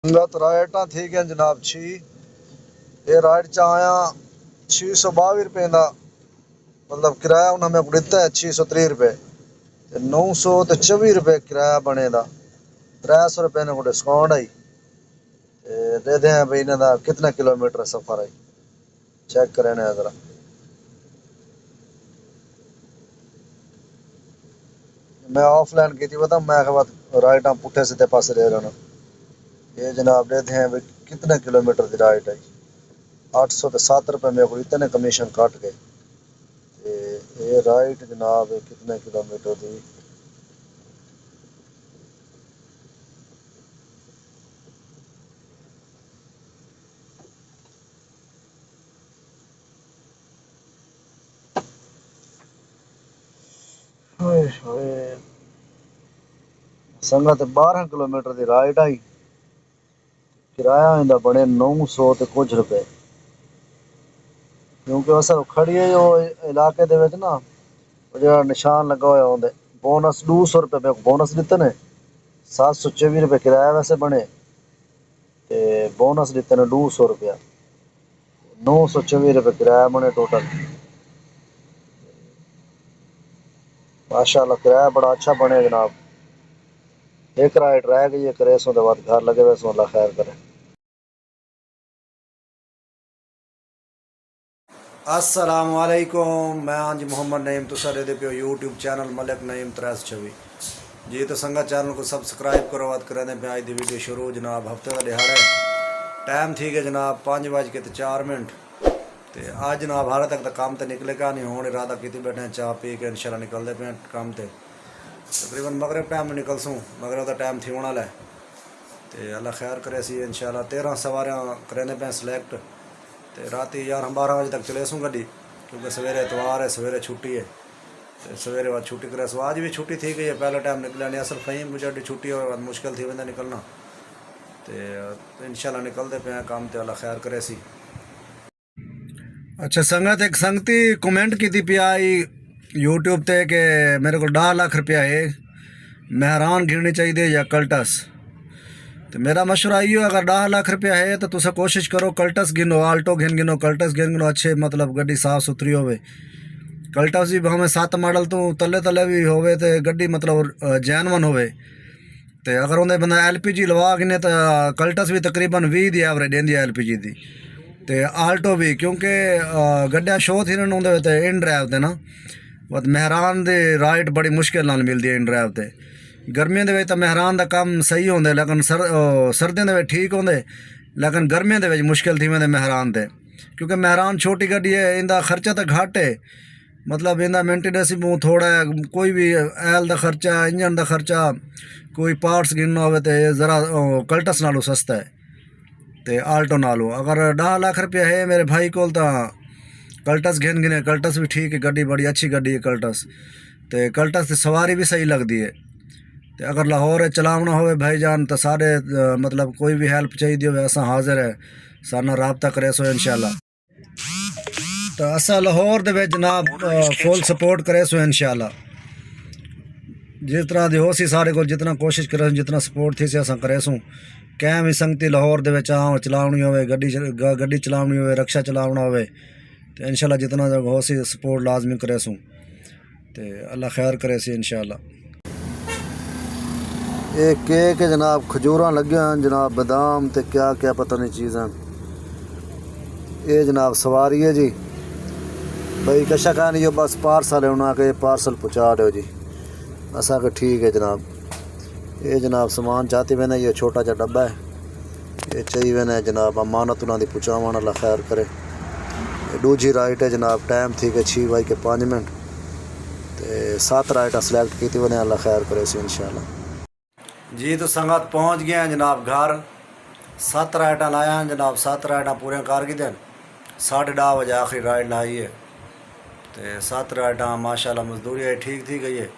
संगत राइटा थी गया जनाब 6 ये राइट च आया 622 रुपए का मतलब किराया उन्हें मैं दिता है 630 रुपए 924 रुपए किराया बने दा 300 रुपए ने को डिस्काउंट आई दे दे भाई इन्हें दा कितना किलोमीटर सफर आई चेक करें जरा। मैं ऑफलाइन की थी बता मैं राइटा पुठे सीधे पास दे रहा ये जनाब दे दे भाई कितने किलोमीटर की राइट आई 807 रुपए मेरे को इतने कमीशन काट गए। ये राइट जनाब कितने किलोमीटर थी संगत 12 किलोमीटर की राइट आई किराया इंदा बने 900 ते कुछ रुपए क्योंकि अस खड़ी है जो इलाके दे विच ना जो निशान लगा हुआ होंगे बोनस 200 रुपए पे बोनस दिते ने 724 रुपए किराया वैसे बने ते बोनस दिते ने 200 रुपया 924 रुपए किराया बने टोटल। माशाल्लाह किराया बड़ा अच्छा बने जनाब। एक राइड रह गई है करे सो बाद घर लगे वैसो अल्लाह खैर करे। अस्सलाम वालेकुम मैं हाजी मोहम्मद नईम तुसा दे पियो यूट्यूब चैनल मलिक नईम 326 जी तो संगत चैनल को सब्सक्राइब करो बात करें पे आज दी वीडियो शुरू जनाब हफ्ते का दिहाड़ा है टाइम थी गया जनाब 5:04 तो आज जनाब हाले तक तो काम तो निकले का नहीं होने इरादा की बैठे चाह पी के इंशाल्लाह निकलते पे काम ते तकरीबन मगरब टाइम में निकलसूँ मगरब का टाइम थी होने वाला तो अल्लाह खैर करे सी इंशाल्लाह 13 सवारियाँ करें पे सिलेक्ट तो रात 11-12 बजे तक चले सूँ गड्डी क्योंकि सवेरे इतवार है सवेरे छुट्टी है तो सवेरे बाद छुट्टी करे सो आज भी छुट्टी थी गई है पहले टाइम निकला नहीं असल फहीम गुजर छुट्टी हो मुश्किल थी वेंदा निकलना तो इंशाल्लाह निकलते पे काम तो अल्लाह खैर करे सी। अच्छा संगत एक संगती कमेंट की थी पिया यूट्यूब ते कि मेरे को 10 लाख रुपया है मेहरान गिरनी चाहिए या कल्टस तो मेरा मशवरा यो अगर 10 लाख रुपया है तो तुसे कोशिश करो कल्टस गिनो आल्टो गिनो कल्टस गिनो अच्छे मतलब गड्डी साफ सुथरी होवे कल्टस भी हमें 7 मॉडल तो तले तले भी होवे तो गड्डी मतलब जैनवन होवे तो अगर उन्हें बंदा LPG लवा गिने तो कल्टस भी तकरीबन 20 की एवरेज देंदी है LPG की तो आल्टो भी क्योंकि गड्डियां शो थी उन्हें इन ड्राइव ते ना बस मेहरान दी राइट बड़ी मुश्किल नाल मिलती है इन ड्राइव ते गर्मियों के तो मेहरान का काम सही होंगे लेकिन सर्दियों के ठीक होंगे लेकिन गर्मियों के मुश्किल थी वेंदे मेहरान ते क्योंकि मेहरान छोटी गड्डी है इनका खर्चा तो घट है मतलब इनका मेंटेनेंस भी थोड़ा है कोई भी एल का खर्चा इंजन का खर्चा कोई पार्ट्स गिनना हो तो ज़रा कल्टस नालों सस्ता है तो आल्टो नालों अगर 10 लाख रुपया है मेरे भाई को कल्टस गिने कल्टस भी ठीक है गड्डी बड़ी अच्छी गड्डी है कल्टस तो कल्टस की सवारी भी सही लगती है तो अगर लाहौर चलावना हो भाईजान तो सारे मतलब कोई भी हेल्प चाहिए हो असा हाजिर है सारा रबता करे सो इंशाल्लाह तो असा लाहौर दे जनाब फुल सपोर्ट करे सो इंशाल्लाह जिस तरह की हो सी सारे को जितना कोशिश करे जितना सपोर्ट थी असा करे सूँ कैं भी संगती लाहौर दे आओ चलावनी हो गड्डी चलावनी हो रक्षा चलावना हो तो इंशाल्लाह जितना हो सी सपोर्ट लाजमी करे सूँ तो अल्लाह खैर करे सी इंशाल्लाह। ये केक है जनाब खजूर लगे हैं जनाब बादाम ते क्या क्या पता नहीं चीज़ां ये जनाब सवारी है जी भाई कशा का नहीं बस पार्सल है उन्हें के पार्सल पहुँचा दो जी असा के ठीक है जनाब। ये जनाब सामान चाहती मैंने ये छोटा सा डब्बा है ये चाहिए मैंने जनाब अमानत उन्होंने पहुँचावन अल्लाह खैर करे। दूजी राइट है जनाब टाइम थी कि 6:05 तो 7 राइटा सिलेक्ट की थी मैंने अल्लाह खैर करे सी इंशाल्लाह। जी तो संगत पहुँच गए हैं जनाब घर 7 राइटा लाया हैं जनाब 7 राइटा पूरे कर गए दिन 10:30 बजे आखिरी राइड लाई है तो 7 राइटा माशाल्लाह मजदूरी है ठीक थी गई है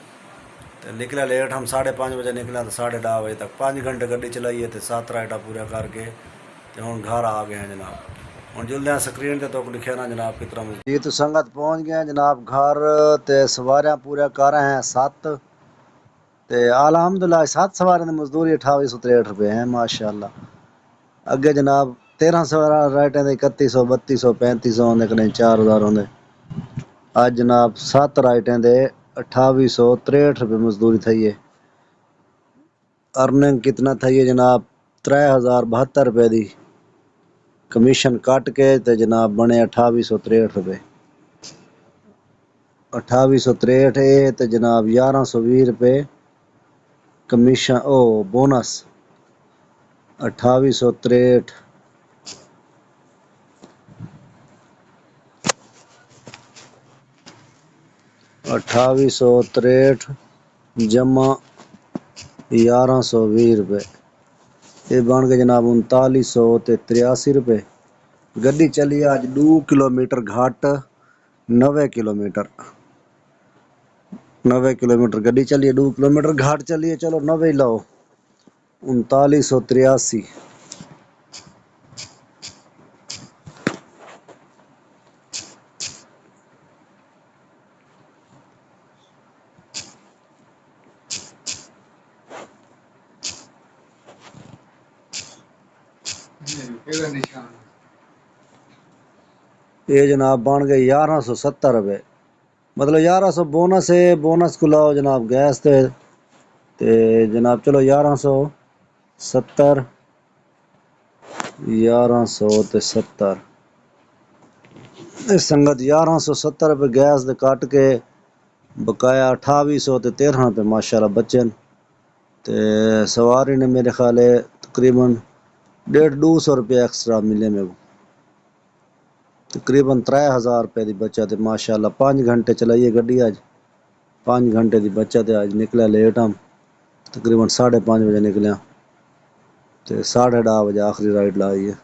तो निकला लेट हम 5:30 बजे निकला तो 10:30 बजे तक 5 घंटे गड्डी चलाई है तो 7 राइटा पूरा करके तो हम घर आ गए हैं जनाब हम जुल्दे स्क्रीन पर तो लिखे ना जनाब कितना जी तो संगत पहुँच गए हैं जनाब घर तो सवारियाँ पूरा कर रहे हैं 7 तो अल्हम्दुलिल्लाह 7 सवार की मजदूरी 2863 रुपये है माशाल्लाह अगे जनाब 1300 राइटें दे 3100 3200 3500 होंदे कने 4000 होंदे। आज जनाब 7 राइटें दे 2863 रुपये मजदूरी थी है। अर्निंग कितना थी है जनाब 3072 रुपये दी कमीशन कट के ते जनाब बने 2863 रुपये। 2863 ते जनाब 1120 रुपये कमीशन ओ बोनस 2863 2863 जमा 1120 रुपये ये बन गए जनाब 3983 ते 83 रुपये। गड्डी चली अज 2 किलोमीटर घाट 90 किलोमीटर 90 किलोमीटर गड्डी चलिए 2 किलोमीटर घाट चलिए चलो 90 ही लाओ 3983। ये जनाब बन गए 1170 रुपये मतलब 1100 बोनस है। बोनस को लाओ जनाब गैस ते जनाब चलो 1170 1170 संगत 1170 रुपये गैस दे कट के बकाया 2800 ते 13 रुपये माशाल्लाह बच्चे ते सवारी ने मेरे ख्याल है तकरीबन 150-200 रुपये एक्स्ट्रा मिले मेरे को तकरीबन 3000 रुपये की बचत है माशाल्लाह। 5 घंटे चलाइए गड्डी अज 5 घंटे की बचत है। अज निकला लेट हम तकरीबन 5:30 बजे निकलिया तो 10:30 बजे आखिरी राइड लाई है।